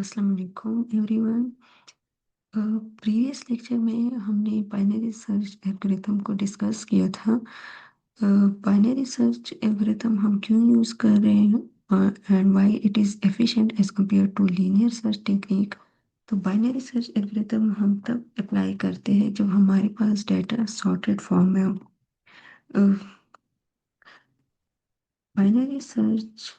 अस्सलाम वालेकुम everyone. Previous lecture में हमने बाइनरी सर्च एल्गोरिथम को डिस्कस किया था। बाइनरी सर्च एल्गोरिथम हम क्यों यूज़ कर रहे हैं and why it is efficient as compare to linear search technique. तो बाइनरी सर्च एल्गोरिथम हम तब अप्लाई करते हैं जब हमारे पास डाटा सॉर्टेड फॉर्म में हो। बाइनरी सर्च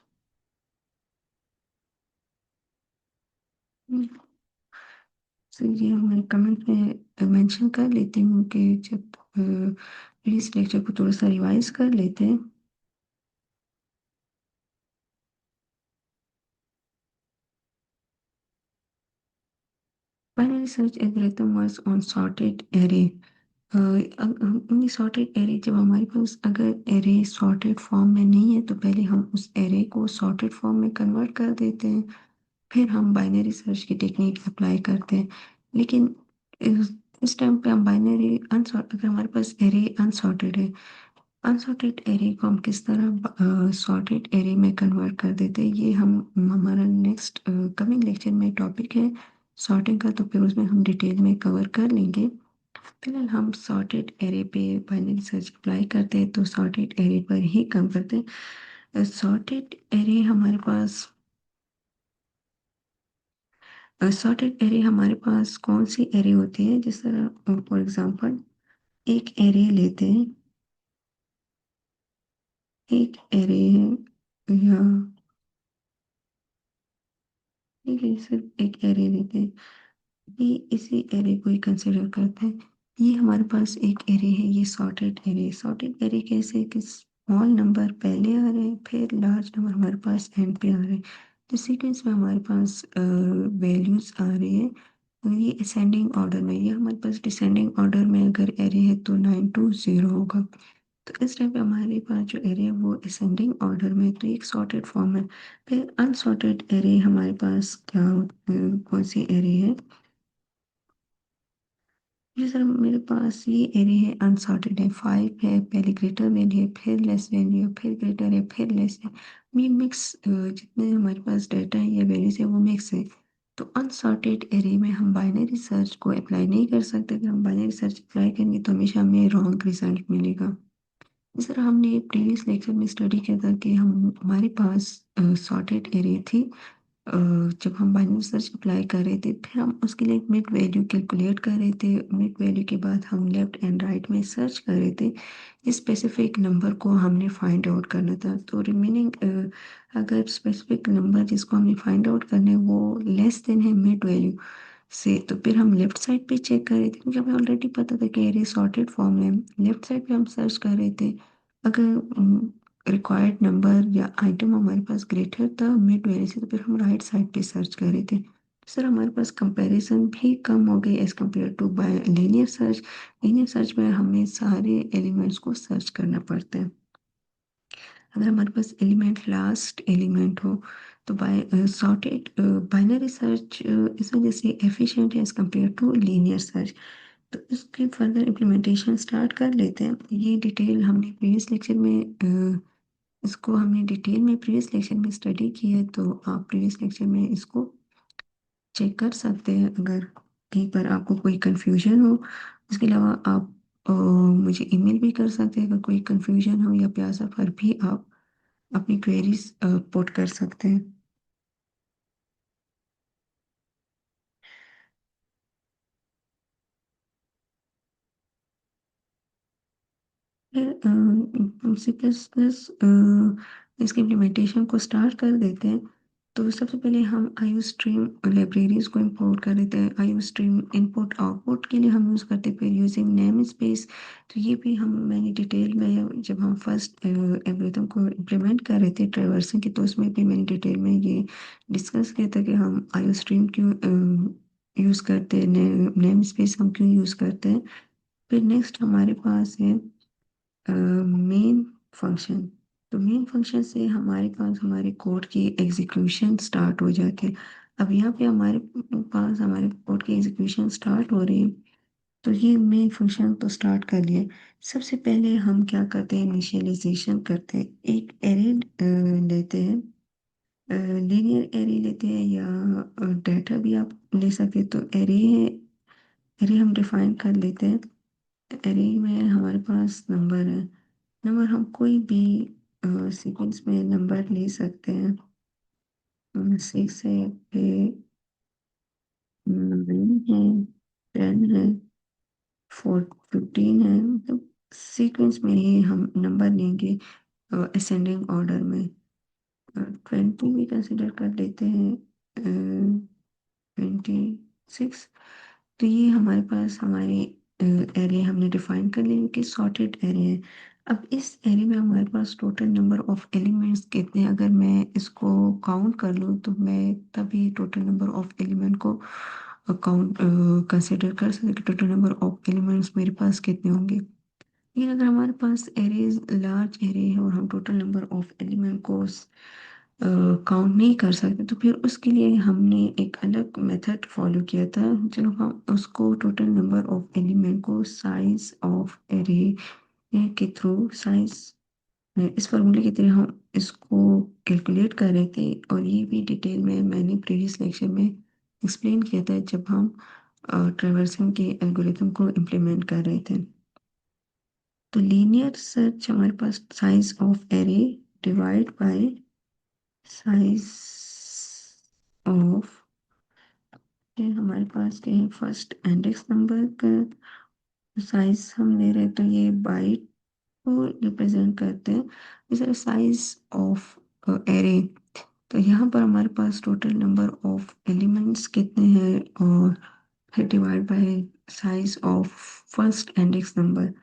तो ये मैं कमेंट में मेंशन कर लेती हूँ कि जब इस लेक्चर को थोड़ा सा रिवाइज कर लेते हैं। Binary search algorithm was on sorted array। Sorted array जब हमारे पास अगर एरे सॉर्टेड फॉर्म में नहीं है तो पहले हम उस एरे को सॉर्टेड फॉर्म में कन्वर्ट कर देते हैं, फिर हम बाइनरी सर्च की टेक्निक अप्लाई करते हैं। लेकिन इस टाइम पे हम बाइनरी अनसॉर्ट अगर हमारे पास एरे अनसॉर्टेड है, अनसॉर्टेड एरे को हम किस तरह सॉर्टेड एरे में कन्वर्ट कर देते हैं, ये हम हमारा नेक्स्ट कमिंग लेक्चर में टॉपिक है सॉर्टिंग का, तो फिर उसमें हम डिटेल में कवर कर लेंगे। फिलहाल हम सॉर्टेड एरे पे बाइनरी सर्च अप्लाई करते हैं, तो सॉर्टेड एरे पर ही काम करते हैं। सॉर्टेड एरे हमारे पास सॉर्टेड एरे हमारे पास कौन सी एरे होती है, जिस तरह फॉर एग्जांपल एक एरे लेते हैं, एक एरे है या ठीक है सिर्फ एक एरे लेते हैं, ये इसी एरे को ही कंसिडर करते हैं। ये हमारे पास एक एरे है, ये सॉर्टेड एरे कैसे कि स्मॉल नंबर पहले आ रहे हैं, फिर लार्ज नंबर हमारे पास एंड पे आ रहे हैं। तो सीक्वेंस में हमारे पास वैल्यूज आ रही है, और ये असेंडिंग ऑर्डर में, ये हमारे पास डिसेंडिंग ऑर्डर में अगर एरे है तो 9 to 0 होगा। तो इस टाइप पे हमारे पास जो एरे है वो असेंडिंग ऑर्डर में है, तो एक सॉर्टेड फॉर्म है। फिर अनसॉर्टेड एरे हमारे पास कौन सी एरे है, जी सर मेरे पास ये एरे है अनसॉर्टेड है, 5 है, पहले ग्रेटर वैल्यू है, फिर लेस वैल्यू है, फिर ग्रेटर है, फिर लेस है। ये मिक्स जितने हमारे पास डाटा है या वैल्यूज है वो मिक्स है। तो अनसॉर्टेड एरे में हम बाइनरी सर्च को अप्लाई नहीं कर सकते। अगर हम बाइनरी सर्च अप्लाई करेंगे तो हमेशा हमें रॉन्ग रिजल्ट मिलेगा। इस तरह हमने प्रीवियस लेक्चर में स्टडी किया था कि हम हमारे पास सॉर्टेड एरे थी। अ, जब हम बाइनरी सर्च अप्लाई कर रहे थे, फिर हम उसके लिए मिड वैल्यू कैलकुलेट कर रहे थे। मिड वैल्यू के बाद हम लेफ्ट एंड राइट में सर्च कर रहे थे, इस स्पेसिफिक नंबर को हमने फाइंड आउट करना था। तो रिमेनिंग अगर स्पेसिफिक नंबर जिसको हमने फाइंड आउट करना है वो लेस देन है मिड वैल्यू से, तो फिर हम लेफ्ट साइड पे चेक कर रहे थे, क्योंकि हमें ऑलरेडी पता था कि एरे सॉर्टेड फॉर्म में लेफ्ट साइड पे हम सर्च कर रहे थे। अगर रिक्वायर्ड नंबर या आइटम हमारे पास ग्रेटर था मिड वैल्यू से, तो फिर हम राइट साइड पे सर्च कर रहे थे। सर हमारे पास कंपैरिजन भी कम हो गई as compare to by linear search. Linear search में हमें सारे एलिमेंट्स को सर्च करना पड़ता है। अगर हमारे पास एलिमेंट लास्ट एलिमेंट हो, तो बाय सॉर्टेड बाइनरी सर्च इस वजह से एफिशिएंट है as compare to linear search. तो इसकी फर्दर इम्प्लीमेंटेशन स्टार्ट कर लेते हैं। ये डिटेल हमने प्रीवियस लेक्चर में इसको हमने डिटेल में प्रीवियस लेक्चर में स्टडी की है, तो आप प्रीवियस लेक्चर में इसको चेक कर सकते हैं अगर कहीं पर आपको कोई कंफ्यूजन हो। इसके अलावा आप मुझे ईमेल भी कर सकते हैं अगर कोई कंफ्यूजन हो, या प्यासा पर भी आप अपनी क्वेरीज पुट कर सकते हैं। फिर सी प्लस प्लस इसके इम्प्लीमेंटेशन को स्टार्ट कर देते हैं। तो सबसे पहले हम आईओ स्ट्रीम लाइब्रेरीज को इंपोर्ट कर लेते हैं। आईओ स्ट्रीम इनपुट आउटपुट के लिए हम यूज़ करते हैं, फिर यूजिंग नेम स्पेस। तो ये भी हम मैंने डिटेल में जब हम फर्स्ट एल्गोरिथम को इम्प्लीमेंट कर रहे थे ट्रैवर्सिंग की, तो उसमें भी मैंने डिटेल में ये डिस्कस किया था कि हम आईओ स्ट्रीम क्यों यूज़ करते हैं, नेम स्पेस हम क्यों यूज़ करते हैं। फिर नेक्स्ट हमारे पास है मेन फंक्शन। तो मेन फंक्शन से हमारे पास हमारे कोड की एग्जीक्यूशन स्टार्ट हो जाती है। अब यहाँ पे हमारे पास हमारे कोड की एग्जीक्यूशन स्टार्ट हो रही है, तो ये मेन फंक्शन तो स्टार्ट कर लिया। सबसे पहले हम क्या करते हैं, इनिशियलाइजेशन करते हैं। एक एरे लेते हैं, लीनियर एरे लेते हैं या डाटा भी आप ले सकते हैं। तो एरे है, एरे हम डिफाइन कर लेते हैं। एरे में हमारे पास नंबर है, नंबर हम कोई भी सीक्वेंस में नंबर ले सकते हैं। 6 है, फिर 9 है, 10 है, 15 है, मतलब सीक्वेंस में ही हम नंबर लेंगे असेंडिंग ऑर्डर में। 20 भी कंसिडर कर लेते हैं, 26। तो ये हमारे पास हमारे एरे हमने डिफाइन कर लिए कि सॉर्टेड एरे है। अब इस एरे में हमारे पास टोटल नंबर ऑफ एलिमेंट्स कितने हैं, अगर मैं इसको काउंट कर लूँ तो मैं तभी टोटल नंबर ऑफ एलिमेंट को काउंट कंसिडर कर सकते कि टोटल नंबर ऑफ एलिमेंट्स मेरे पास कितने होंगे। लेकिन अगर हमारे पास एरेज लार्ज एरे है और हम टोटल नंबर ऑफ एलिमेंट को काउंट नहीं कर सकते, तो फिर उसके लिए हमने एक अलग मेथड फॉलो किया था। जो हम उसको टोटल नंबर ऑफ एलिमेंट को साइज ऑफ एरे के थ्रू, साइज इस फॉर्मूले के तरह हम इसको कैलकुलेट कर रहे थे। और ये भी डिटेल में मैंने प्रीवियस लेक्चर में एक्सप्लेन किया था जब हम ट्रैवर्सिंग के एल्गोरिथम को इम्प्लीमेंट कर रहे थे। तो लीनियर सर्च हमारे पास size of array divide by size of, हमारे पास के फर्स्ट इंडेक्स नंबर का साइज हम ले रहे हैं, तो ये बाइट को रिप्रेजेंट करते हैं। इस साइज ऑफ एरे, तो यहाँ पर हमारे पास टोटल नंबर ऑफ एलिमेंट्स कितने हैं और फिर divide by size of first index number.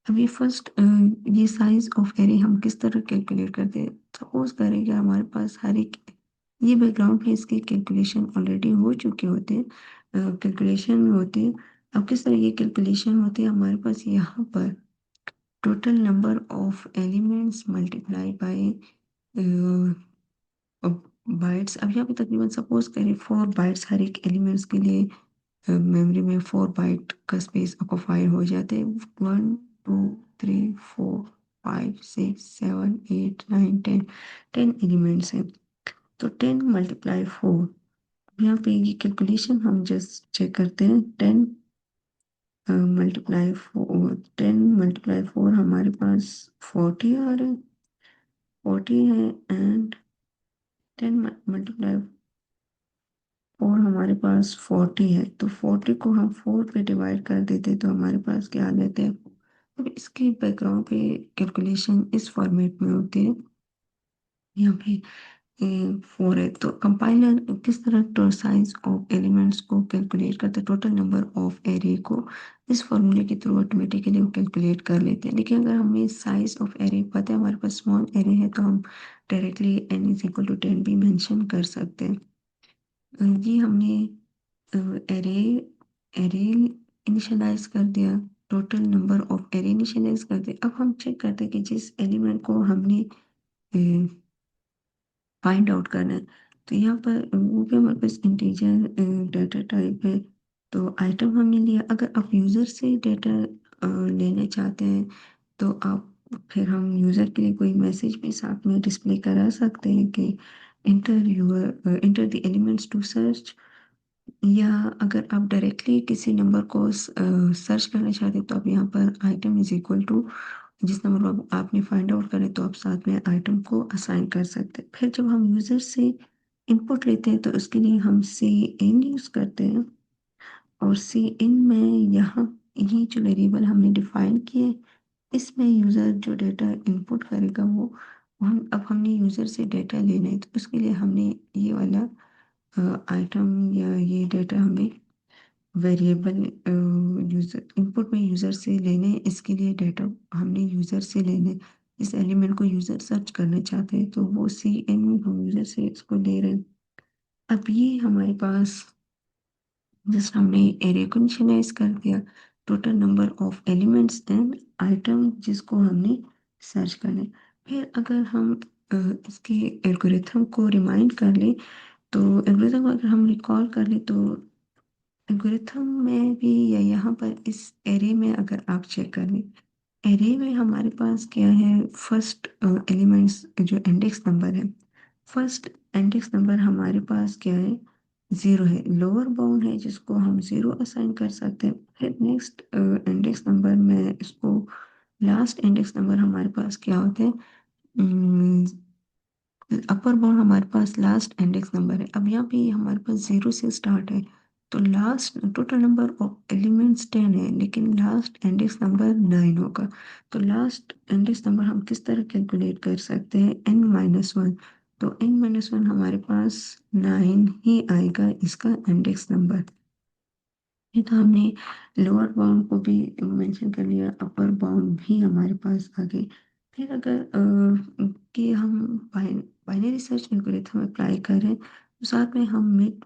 अब ये फर्स्ट, ये साइज ऑफ एरे हम किस तरह कैलकुलेट करते हैं। सपोज करें कि हमारे पास हर एक, ये बैकग्राउंड में इसके कैलकुलेशन ऑलरेडी हो चुके होते हैं, कैलकुलेशन में होते हैं। अब किस तरह ये कैलकुलेशन होते हैं, हमारे पास यहाँ पर total number of elements multiply by bytes. अब यहाँ पे तकरीबन सपोज करें 4 बाइट्स हर एक एलिमेंट्स के लिए मेमोरी में 4 बाइट का स्पेस ऑक्युपाई हो जाते हैं। 1 2 3 4 5 6 7 8 9 10, 10 एलिमेंट्स हैं। तो 10 × 4, यहाँ पे ये कैलकुलेशन हम जस्ट चेक करते हैं। 10 × 4 हमारे पास 40 आ रहे हैं, 40 है। एंड 10 × 4 हमारे पास 40 है, तो 40 को हम 4 पे डिवाइड कर देते तो हमारे पास क्या आ जाता है। अब इसके बैकग्राउंड पे कैलकुलेशन इस फॉर्मेट में होती है। यहाँ पे 4 है, तो कंपाइलर किस तरह टोटल साइज ऑफ एलिमेंट्स को कैलकुलेट करता है, टोटल नंबर ऑफ एरे को इस फॉर्मूले के थ्रू ऑटोमेटिकली वो कैलकुलेट कर लेते हैं। लेकिन अगर हमें साइज ऑफ एरे पता है, हमारे पास स्मॉल एरे है, तो हम डायरेक्टली n = 10 भी मेंशन कर सकते हैं। ये हमने एरे एरे इनिशियलाइज कर दिया, total number of array initialize कर दिया। अब हम चेक करते हैं कि जिस एलिमेंट को हमने फाइंड आउट करना है, तो यहाँ पर वो भी हमारे पास इंटीजर डाटा टाइप है। तो आइटम हमने लिया। अगर आप यूज़र से डाटा लेना चाहते हैं, तो आप फिर हम यूज़र के लिए कोई मैसेज भी साथ में डिस्प्ले करा सकते हैं कि enter the elements to search. या अगर आप डायरेक्टली किसी नंबर को सर्च करना चाहते हैं, तो आप यहाँ पर आइटम इज इक्वल टू जिस नंबर को आपने फाइंड आउट करें, तो आप साथ में आइटम को असाइन कर सकते हैं। फिर जब हम यूज़र से इनपुट लेते हैं, तो उसके लिए हम सी इन यूज़ करते हैं। और सी इन में यहाँ ये जो वेरिएबल हमने डिफाइन किए, इसमें यूज़र जो डाटा इनपुट करेगा वो हम, अब हमने यूज़र से डाटा लेना है, तो उसके लिए हमने ये वाला आइटम या ये डाटा हमें वेरिएबल यूज़र इनपुट में यूज़र से लेने, इसके लिए डाटा हमने यूज़र से लेने। इस एलिमेंट को यूज़र सर्च करना चाहते हैं, तो वो सी एन में हम यूज़र से इसको ले रहे हैं। अब ये हमारे पास जस्ट हमने एरे को इनिशियलाइज कर दिया, total number of elements and item जिसको हमने सर्च करना है। फिर अगर हम इसके एल्गोरिथम को रिमाइंड कर लें, तो एल्गोरिथम अगर हम रिकॉल कर लें, तो एल्गोरिथम में भी या यहाँ पर इस एरे में अगर आप चेक कर लें, एरे में हमारे पास क्या है, फर्स्ट एलिमेंट्स जो इंडेक्स नंबर है, फर्स्ट इंडेक्स नंबर हमारे पास क्या है, जीरो है, लोअर बाउंड है जिसको हम जीरो असाइन कर सकते हैं। फिर नेक्स्ट इंडेक्स नंबर में इसको, लास्ट इंडेक्स नंबर हमारे पास क्या होते हैं, अपर बाउंड हमारे पास लास्ट इंडेक्स नंबर है। अब यहाँ पे हमारे पास जीरो से स्टार्ट है, तो last total number of elements 10 है, लेकिन लास्ट इंडेक्स नंबर 9 होगा। तो लास्ट इंडेक्स नंबर हम किस तरह कैलकुलेट कर सकते हैं, n-1। तो n-1 हमारे पास 9 ही आएगा इसका इंडेक्स नंबर। ये तो हमने लोअर बाउंड को भी मेंशन कर लिया, अपर बाउंड भी हमारे पास आ गए। फिर अगर कि हम बाइनरी सर्च एल्गोरिथम अप्लाई करें तो साथ में हम मिड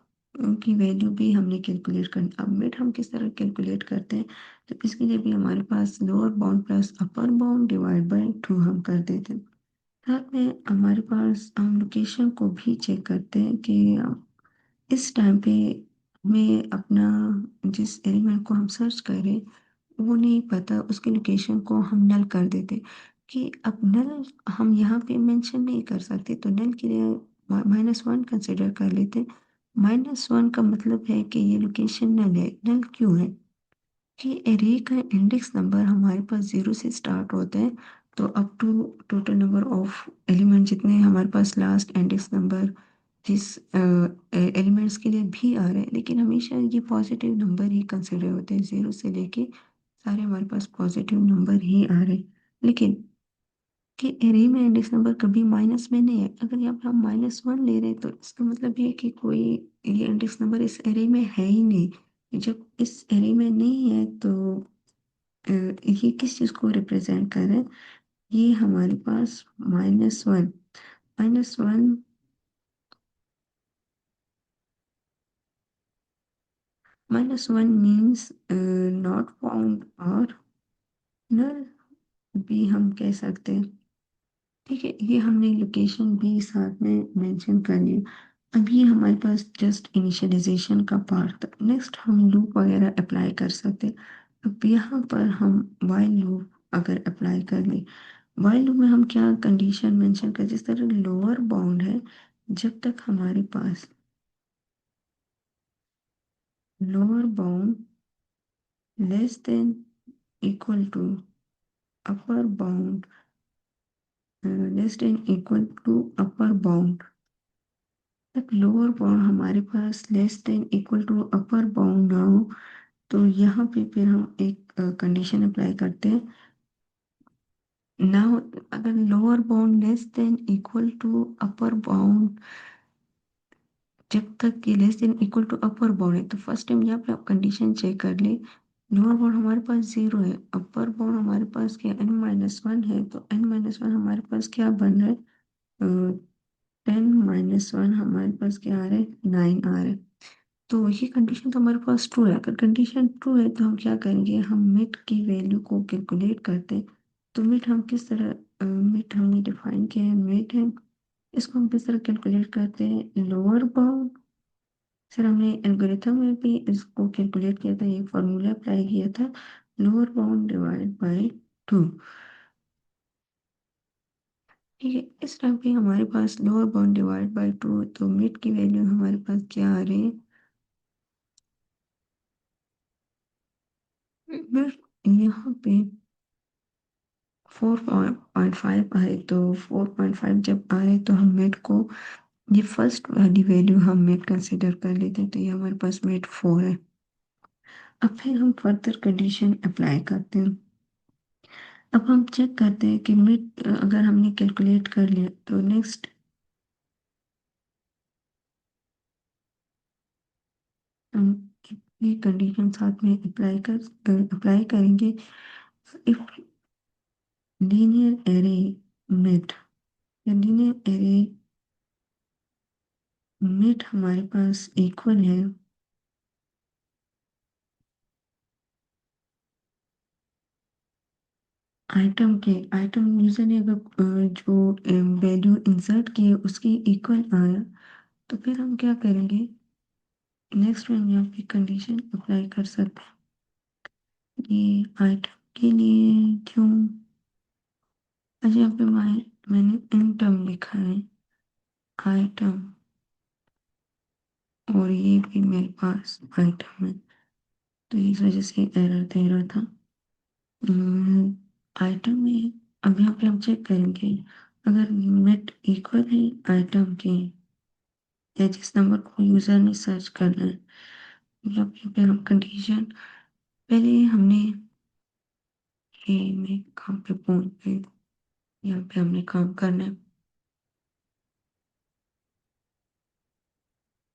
की वैल्यू भी हमने कैलकुलेट करनी। अब मिड हम किस तरह कैलकुलेट करते हैं, तो इसके लिए भी हमारे पास lower bound plus upper bound divide by 2 हम कर देते हैं। साथ में हमारे पास हम लोकेशन को भी चेक करते हैं कि इस टाइम पे हमें अपना जिस एलिमेंट को हम सर्च कर रहे हैं वो नहीं पता, उसके लोकेशन को हम नल कर देते। कि अब नल हम यहाँ पे मेंशन नहीं कर सकते, तो नल के लिए -1 कंसिडर कर लेते। -1 का मतलब है कि ये लोकेशन नल है। नल क्यों है, कि एरे का इंडेक्स नंबर हमारे पास जीरो से स्टार्ट होता है, तो up to total number of element जितने हमारे पास लास्ट इंडेक्स नंबर जिस एलिमेंट्स के लिए भी आ रहे हैं, लेकिन हमेशा ये पॉजिटिव नंबर ही कंसिडर होते हैं, जीरो से लेके सारे हमारे पास पॉजिटिव नंबर ही आ रहे हैं। लेकिन कि एरे में इंडेक्स नंबर कभी माइनस में नहीं है। अगर यहाँ पे हम -1 ले रहे हैं तो इसका मतलब ये है कि कोई ये इंडेक्स नंबर इस एरे में है ही नहीं। जब इस एरे में नहीं है तो ये किस चीज को रिप्रेजेंट कर रहे हैं, ये हमारे पास -1, -1, -1 मीन्स नॉट फाउंड और नल भी हम कह सकते हैं। ठीक है, ये हमने लोकेशन भी साथ में मेंशन कर लिया। अब ये हमारे पास जस्ट इनिशियलाइजेशन का पार्ट था। नेक्स्ट हम लूप वगैरह अप्लाई कर सकते हैं। अब यहाँ पर हम वाइल लूप अगर अप्लाई कर ले, वाइल लूप में हम क्या कंडीशन मेंशन कर, जिस तरह लोअर बाउंड है, जब तक हमारे पास lower bound less than equal to upper bound, less than equal to upper bound, तक लोअर बाउंड हमारे पास less than equal to upper bound ना हो, तो यहाँ पे फिर हम एक कंडीशन अप्लाई करते हैं। ना हो, अगर lower bound less than equal to upper bound, जब तक ये less than equal to upper bound है, तो फर्स्ट टाइम यहाँ पे आप कंडीशन चेक कर ले। लोअर बाउंड हमारे पास जीरो है, अपर बाउंड हमारे पास क्या n-1 है, तो n-1 हमारे पास क्या बन रहा है, 10-1 हमारे पास क्या आ रहा है, 9 आ रहा है। तो ये कंडीशन तो हमारे पास ट्रू है। अगर कंडीशन ट्रू है तो हम क्या करेंगे, हम मिड की वैल्यू को कैलकुलेट करते हैं। तो मिड हम किस तरह, मिड हमने डिफाइन किया है, मिड है, इसको हम किस तरह कैलकुलेट करते हैं, लोअर बाउंड। सर हमने एल्गोरिथम में भी इसको कैलकुलेट किया था, ये फॉर्मूला अप्लाई किया था, लोअर बाउंड डिवाइड बाय 2। ठीक है, इस टाइम पे हमारे पास लोअर बाउंड डिवाइड बाय 2, तो मिड की वैल्यू हमारे पास क्या आ रही है, मिड यहाँ पे 4.5 आए, तो 4.5 जब आए तो हम मिड को, ये फर्स्ट वाली वैल्यू हम मिड कंसिडर कर लेते हैं, तो ये हमारे पास मिड 4 है। अब फिर हम फर्दर कंडीशन अप्लाई करते हैं। अब हम चेक करते हैं कि मिड अगर हमने कैलकुलेट कर लिया, तो नेक्स्ट हम ये कंडीशन साथ में अप्लाई करेंगे। इफ लीनियर एरे मिड, या लीनियर एरे मिड हमारे पास इक्वल है आइटम के, आइटम यूजर ने अगर जो वैल्यू इंसर्ट की है उसकी इक्वल आया, तो फिर हम क्या करेंगे, नेक्स्ट में हम यहाँ पे कंडीशन अप्लाई कर सकते हैं। ये आइटम के लिए क्यों? अच्छा, यहाँ पे मैंने इन टर्म लिखा है, आइटम, और ये भी मेरे पास आइटम है, तो इस वजह से एरर दे रहा था। आइटम में अब यहाँ पे हम चेक करेंगे, अगर नेट इक्वल है आइटम के, या जिस नंबर को यूजर ने सर्च करना है, मतलब यहाँ पे हम कंडीशन, पहले हमने ए में काम पे पहुंच गए, यहाँ पे हमने काम करना है।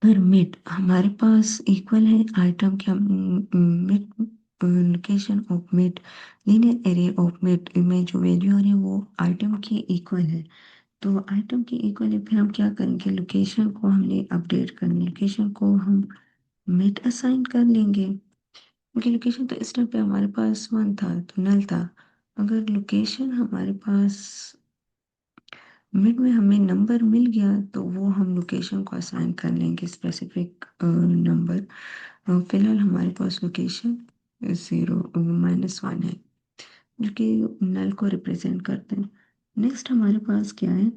अगर मिड हमारे पास इक्वल है आइटम के, हम mid location of mid, linear array of mid में जो वैल्यू आ रही है वो आइटम की इक्वल है, तो आइटम की इक्वल है, फिर हम क्या करेंगे, लोकेशन को हमने अपडेट करनी, लोकेशन को हम मिड असाइन कर लेंगे, क्योंकि लोकेशन तो इस टाइम पे हमारे पास वन था तो नल था। अगर लोकेशन हमारे पास मिड में हमें नंबर मिल गया तो वो हम लोकेशन को असाइन कर लेंगे स्पेसिफिक नंबर। फिलहाल हमारे पास लोकेशन 0 -1 है, जो कि नल को रिप्रेजेंट करते हैं। नेक्स्ट हमारे पास क्या है,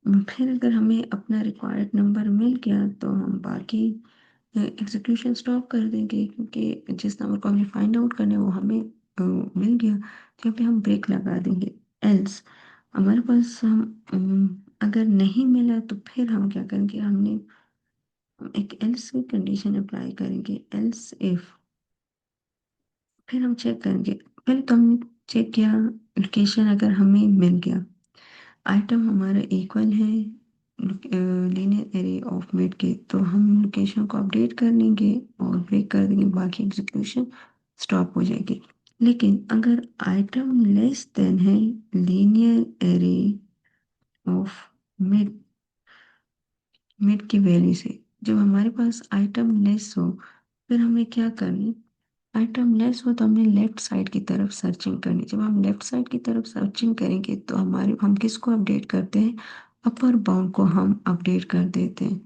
फिर अगर हमें अपना रिक्वायर्ड नंबर मिल गया तो हम बाकी एग्जीक्यूशन स्टॉप कर देंगे, क्योंकि जिस नंबर को हमें फाइंड आउट करना है वो हमें मिल गया, तो यहाँ पे हम ब्रेक लगा देंगे। एल्स हमारे पास अगर नहीं मिला तो फिर हम क्या करेंगे, हमने एक एल्स की कंडीशन अप्लाई करेंगे, एल्स इफ, फिर हम चेक करेंगे। पहले तो हमने चेक किया लोकेशन, अगर हमें मिल गया, आइटम हमारा इक्वल है लीनियर एरे ऑफ मिड के, तो हम लोकेशन को अपडेट कर लेंगे और ब्रेक कर देंगे, बाकी एग्जीक्यूशन स्टॉप हो जाएगी। लेकिन अगर आइटम लेस देन है linear array of mid, mid की वैल्यू से, जब हमारे पास आइटम लेस हो, फिर हमें क्या करनी, आइटम लेस हो तो हमने लेफ्ट साइड की तरफ सर्चिंग करनी, जब हम लेफ्ट साइड की तरफ सर्चिंग करेंगे तो हमारे हम किसको अपडेट करते हैं, अपर बाउंड को हम अपडेट कर देते हैं।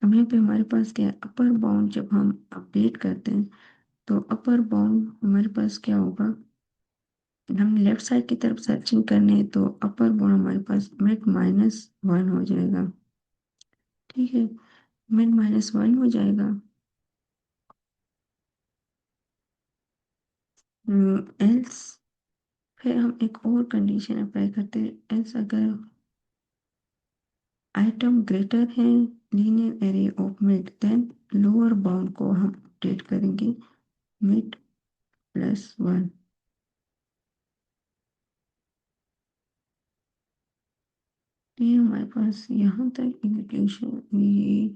अब यहाँ पे हमारे पास क्या है, अपर बाउंड जब हम अपडेट करते हैं तो अपर बाउंड हमारे पास क्या होगा, हम लेफ्ट साइड की तरफ सर्चिंग करने हैं तो अपर बाउंड हमारे पास मिड -1 हो जाएगा। ठीक है, मिड -1 हो जाएगा। एल्स फिर हम एक और कंडीशन अप्लाई करते हैं, एल्स अगर आइटम ग्रेटर है linear array of mid, then lower bound को हम अपडेट करेंगे मिड +1। ये हमारे पास यहाँ तक इंक्लूशन ये।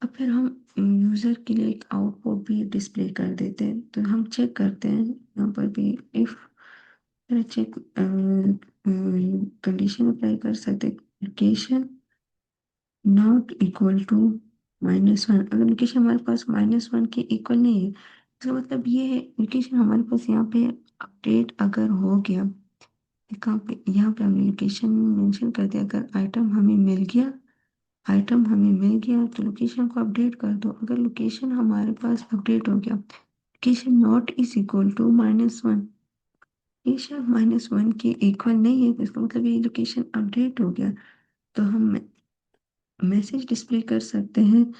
अब फिर हम यूजर के लिए एक आउटपुट भी डिस्प्ले कर देते हैं, तो हम चेक करते हैं यहाँ पर भी, इफ चेक कंडीशन अप्लाई कर सकते हैं, लोकेशन नॉट इक्वल टू -1, अगर लोकेशन हमारे पास -1 के इक्वल नहीं है, इसका मतलब ये है लोकेशन हमारे पास यहाँ पे अपडेट अगर हो गया, यहाँ पे हमने लोकेशन मेंशन कर दिया, अगर आइटम हमें मिल गया, आइटम हमें मिल गया तो लोकेशन को अपडेट कर दो, अगर लोकेशन हमारे पास अपडेट हो गया, location not is equal to -1, location -1 के इक्वल नहीं है, तो इसका मतलब ये लोकेशन अपडेट हो गया, तो हम मैसेज डिस्प्ले कर सकते हैं।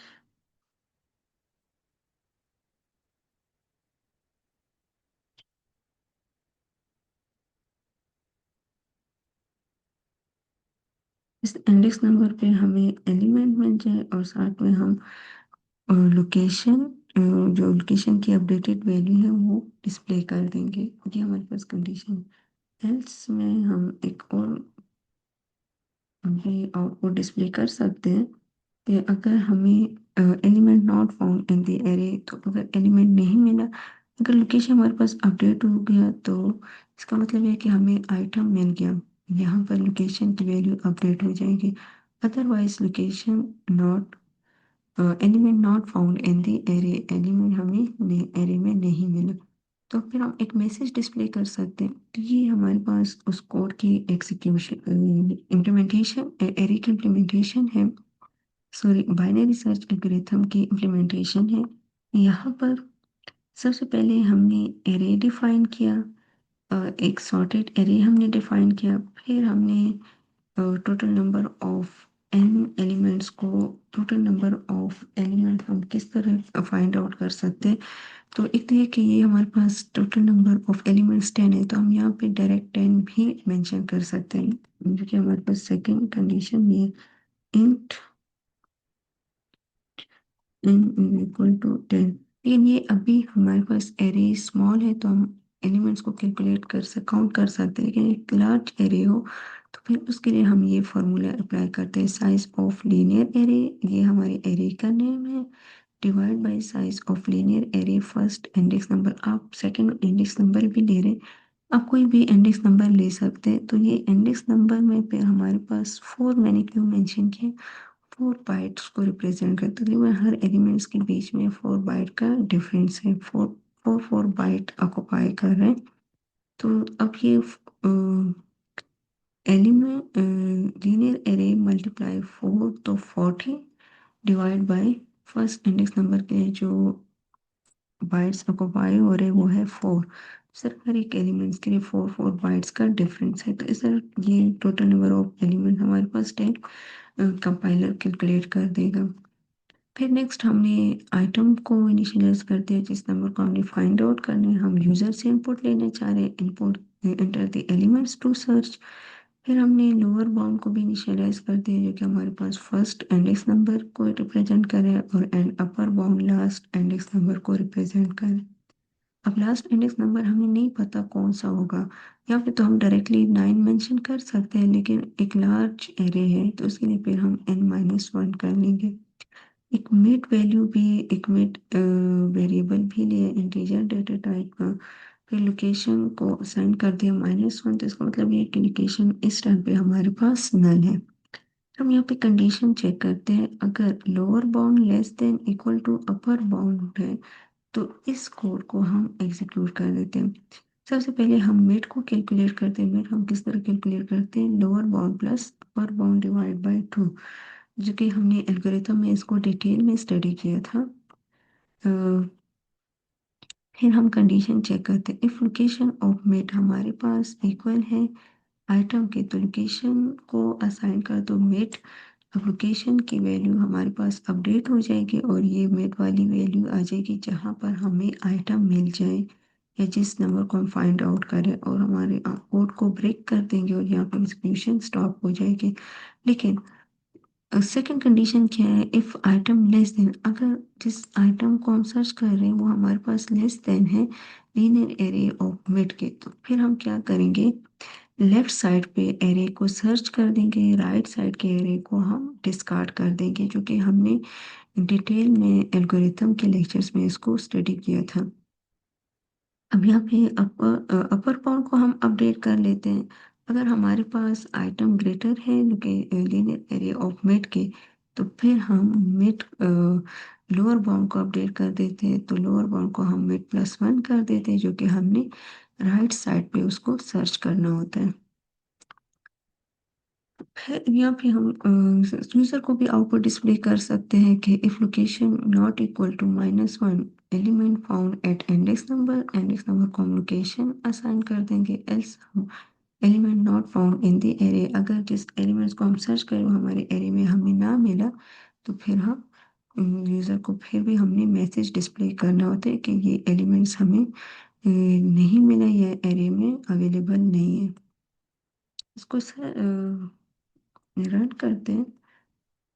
इस इंडेक्स नंबर पे हमें एलिमेंट मिल जाए और साथ में हम लोकेशन, जो लोकेशन की अपडेटेड वैल्यू है वो डिस्प्ले कर देंगे, ये हमारे पास कंडीशन। एल्स में हम एक और भी आउटपुट डिस्प्ले कर सकते हैं कि अगर हमें element not found in the array, तो अगर एलिमेंट नहीं मिला, अगर लोकेशन हमारे पास अपडेट हो गया तो इसका मतलब है कि हमें आइटम मिल गया, यहाँ पर लोकेशन की वैल्यू अपडेट हो जाएगी। Otherwise location not, element not found in the array, element हमें एरे में नहीं मिला, तो फिर हम एक मैसेज डिस्प्ले कर सकते हैं, तो ये हमारे पास उस कोड की एग्जीक्यूशन इम्प्लीमेंटेशन, एरे की इम्प्लीमेंटेशन है, सॉरी बाइनरी सर्च एल्गोरिथम की इम्प्लीमेंटेशन है। यहाँ पर सबसे पहले हमने एरे डिफाइन किया, एक सॉर्टेड एरे हमने डिफाइन किया। फिर हमने total number of N elements को, टोटल नंबर ऑफ एलिमेंट हम किस तरह फाइंड आउट कर सकते हैं। तो एक तो ये कि ये हमारे पास टोटल नंबर ऑफ एलिमेंट्स 10 है, तो हम यहाँ पे डायरेक्ट 10 भी मेंशन कर सकते हैं, जो कि हमारे पास सेकंड कंडीशन ये इंट n इक्वल टू 10। लेकिन ये अभी हमारे पास एरे स्मॉल है, तो हम एलिमेंट्स को कैलकुलेट काउंट कर सकते हैं। लेकिन एक लार्ज एरे हो तो फिर उसके लिए हम ये फॉर्मूला अप्लाई करते हैं, साइज ऑफ लीनियर एरे, ये हमारे एरे का नेम है, divide by size of linear array first index number. आप सेकंड इंडेक्स नंबर भी ले रहे हैं, आप कोई भी इंडेक्स नंबर ले सकते हैं। तो ये इंडेक्स नंबर में फिर हमारे पास 4 मैंने क्यों मेंशन किया, 4 बाइट्स को रिप्रेजेंट करते हैं। तकरीबन हर एलिमेंट्स के बीच में 4 बाइट का डिफरेंस है, 4 बाइट ऑक्युपाई कर रहे हैं। तो अब ये एलिमेंट लीनियर एरे मल्टीप्लाई 4, तो 40 divide by first index number के जो बाइट्स ऑक्युपाई हो रहे वो है 4। सर हर एक एलिमेंट्स के लिए 4 बाइट्स का डिफरेंस है। तो इस तरह ये टोटल नंबर ऑफ एलिमेंट हमारे पास 10 कंपाइलर कैलकुलेट कर देगा। फिर नेक्स्ट हमने आइटम को इनिशियलाइज कर दिया, जिस नंबर को हमने फाइंड आउट करना है। हम यूजर से इनपुट लेना चाह रहे हैं, input enter the elements to search. फिर हमने लोअर बाउंड को भी इनिशियलाइज कर दिया, जो कि हमारे पास फर्स्ट इंडेक्स नंबर को रिप्रेजेंट करे, और and upper bound last index number को रिप्रेजेंट करे। अब लास्ट इंडेक्स नंबर हमें नहीं पता कौन सा होगा, या फिर तो हम डायरेक्टली 9 मेंशन कर सकते हैं, लेकिन एक लार्ज एरे है तो उसके लिए फिर हम n-1 कर लेंगे। एक मिड वैल्यू भी, एक मिड वेरिएबल भी लिया इंटीजर डेटा टाइप का। फिर लोकेशन को असाइन कर दिया -1, तो इसका मतलब ये है कि लोकेशन इस टाइम पे हमारे पास नल है। हम यहाँ पे कंडीशन चेक करते हैं, अगर lower bound less than equal to upper bound है तो इस कोड को हम एग्जीक्यूट कर देते हैं। सबसे पहले हम मिड को कैलकुलेट करते हैं। मिड हम किस तरह कैलकुलेट करते हैं, lower bound plus upper bound divide by 2, जो कि हमने एल्गोरिथम में इसको डिटेल में स्टडी किया था। अ, फिर हम कंडीशन चेक करते हैं, इफ लोकेशन ऑफ मिड हमारे पास इक्वल है आइटम के, तो लोकेशन को असाइन कर दो मिड। अब लोकेशन की वैल्यू हमारे पास अपडेट हो जाएगी, और ये मिड वाली वैल्यू आ जाएगी जहाँ पर हमें आइटम मिल जाए, या जिस नंबर को हम फाइंड आउट करें, और हमारे कोड को ब्रेक कर देंगे और यहाँ पर एग्जीक्यूशन स्टॉप हो जाएगी। लेकिन सेकंड कंडीशन क्या है, इफ आइटम लेस देन, अगर जिस आइटम को हम सर्च कर रहे हैं वो हमारे पास लेस देन है लीनियर एरे ऑफ मिड के, तो फिर हम क्या करेंगे, लेफ्ट साइड पे एरे को सर्च कर देंगे, राइट साइड के एरे को हम डिस्कार्ड कर देंगे, जो कि हमने डिटेल में एल्गोरिथम के लेक्चर्स में इसको स्टडी किया था। अब यहाँ पे अपर बाउंड को हम अपडेट कर लेते हैं। अगर हमारे पास आइटम ग्रेटर है लीनियर एरे ऑफ मिड के, तो फिर हम मिड लोअर बाउंड को अपडेट कर देते हैं। तो लोअर बाउंड को हम मिड+1 कर देते हैं, जो कि हमने राइट साइड पे उसको सर्च करना होता है। फिर यहाँ पे हम यूजर को भी आउटपुट डिस्प्ले कर सकते हैं कि if location not equal to -1 element found at index number को हम लोकेशन असाइन कर देंगे, एल्स हम element not found in the array, अगर जिस एलिमेंट्स को हम सर्च करें वो हमारे एरे में हमें ना मिला, तो फिर हम यूजर को फिर भी हमने मैसेज डिस्प्ले करना होता है कि ये एलिमेंट्स हमें नहीं मिला, या एरे में अवेलेबल नहीं है। इसको सर रन करते हैं।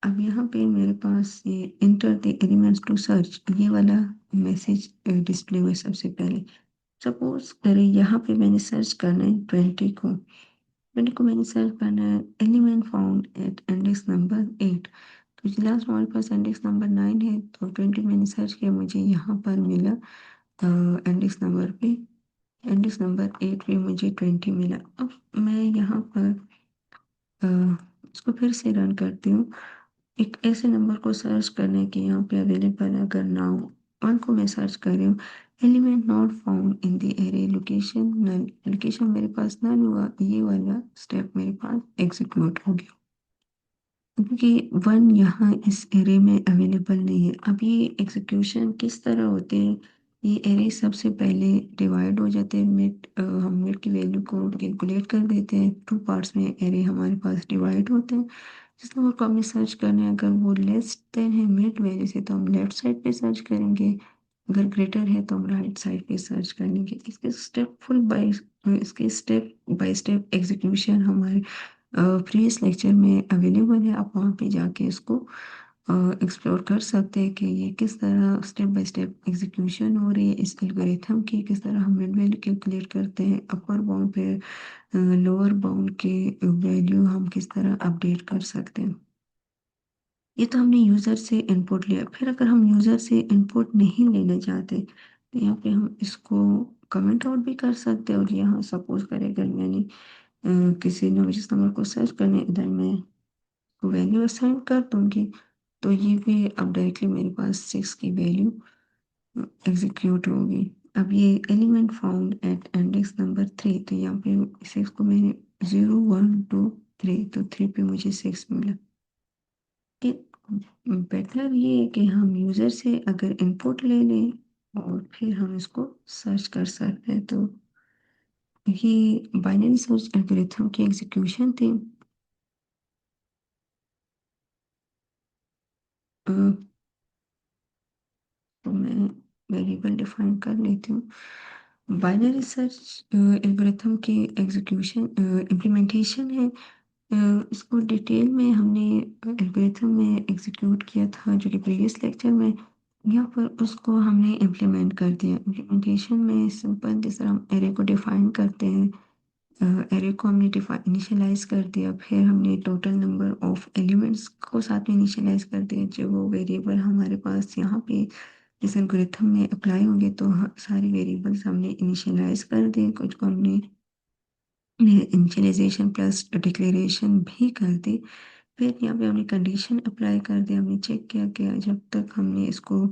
अब यहाँ पे मेरे पास ये enter the elements to search ये वाला मैसेज डिस्प्ले हुआ सबसे पहले। सपोज करें यहाँ पे मैंने सर्च करना है 20 को मैंने सर्च करना है, element found at index number 8। तो लास्ट हमारे पास इंडेक्स नंबर 9 है, तो 20 मैंने सर्च किया, मुझे यहाँ पर मिला इंडेक्स नंबर पे, इंडेक्स नंबर 8 पे मुझे 20 मिला। अब मैं यहाँ पर अ, इसको फिर से रन करती हूँ। एक ऐसे नंबर को सर्च करने के यहाँ पे अवेलेबल है, अगर ना हो 1 को मैं सर्च कर रही हूँ, element not found in the array, location null, location मेरे पास नल हुआ, ये वाला स्टेप मेरे पास एग्जीक्यूट हो गया, क्योंकि 1 यहाँ इस एरे में अवेलेबल नहीं है। अब ये एग्जीक्यूशन किस तरह होते हैं, ये एरे सबसे पहले डिवाइड हो जाते हैं मिड, हम मिड की वैल्यू को कैलकुलेट कर देते हैं। टू पार्ट्स में एरे हमारे पास डिवाइड होते हैं। जिस नंबर को हमने सर्च करना है अगर वो लेस देन है मिड वैल्यू से तो हम लेफ्ट साइड पे सर्च करेंगे, अगर ग्रेटर है तो हम राइट साइड पे सर्च करेंगे। इसके स्टेप बाय स्टेप एग्जीक्यूशन हमारे प्रीवियस लेक्चर में अवेलेबल है, आप वहाँ पे जाके इसको एक्सप्लोर कर सकते हैं कि ये किस तरह स्टेप बाय स्टेप एग्जीक्यूशन हो रही है इस एल्गोरिथम की, किस तरह हम मिड वैल्यू कैलकुलेट करते हैं, अपर बाउंड पे लोअर बाउंड के वैल्यू हम किस तरह अपडेट कर सकते हैं। ये तो हमने यूज़र से इनपुट लिया। फिर अगर हम यूज़र से इनपुट नहीं लेना चाहते तो यहाँ पे हम इसको कमेंट आउट भी कर सकते हैं। और यहाँ सपोज करें अगर मैंने किसी ने जिस नंबर को सर्च करने इधर मैं वैल्यू असाइन कर दूंगी तो ये भी अब डायरेक्टली मेरे पास 6 की वैल्यू एग्जीक्यूट होगी। अब ये element found at index number 3, तो यहाँ पे 6 को मैंने 0 1 2 3, तो 3 पे मुझे 6 मिला। कि बेटर ये है कि हम यूज़र से अगर इनपुट ले लें और फिर हम इसको सर्च कर सकते हैं। तो ये बाइनरी सर्च एल्गोरिथम की एग्जीक्यूशन थी। अ, तो मैं वेरिएबल डिफाइन कर लेती हूँ। बाइनरी सर्च एल्गोरिथम की एग्जीक्यूशन इम्प्लीमेंटेशन है। इसको डिटेल में हमने एल्गोरिथम में एग्जीक्यूट किया था जो कि प्रीवियस लेक्चर में। यहाँ पर उसको हमने इम्प्लीमेंट कर दिया। इम्प्लीमेंटेशन में सिंपल जिस तरह हम एरे को डिफाइन करते हैं, एरे को हमने इनिशियलाइज कर दिया, फिर हमने टोटल नंबर ऑफ एलिमेंट्स को साथ में इनिशियलाइज कर दिया। जो वो वेरिएबल हमारे पास यहाँ पे इस एल्गोरिथम में अप्लाई होंगे तो सारे वेरिएबल्स हमने इनिशियलाइज कर दिए, कुछ को हमने इनिशियलाइजेशन प्लस डिक्लेरेशन भी कर दी। फिर यहाँ पे हमने कंडीशन अप्लाई कर दिया, हमने चेक किया कि जब तक हमने इसको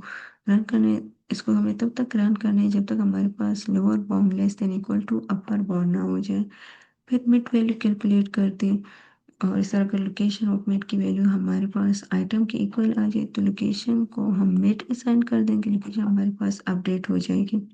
रन करने इसको हमें तब तक रन करना है जब तक हमारे पास lower bound less than equal to upper bound ना हो जाए। फिर मिड वैल्यू कैलकुलेट कर दी। और इस तरह अगर लोकेशन ऑफ मिड की वैल्यू हमारे पास आइटम के इक्वल आ जाए तो लोकेशन को हम मिड असाइन कर देंगे, लोकेशन हमारे पास अपडेट हो जाएगी।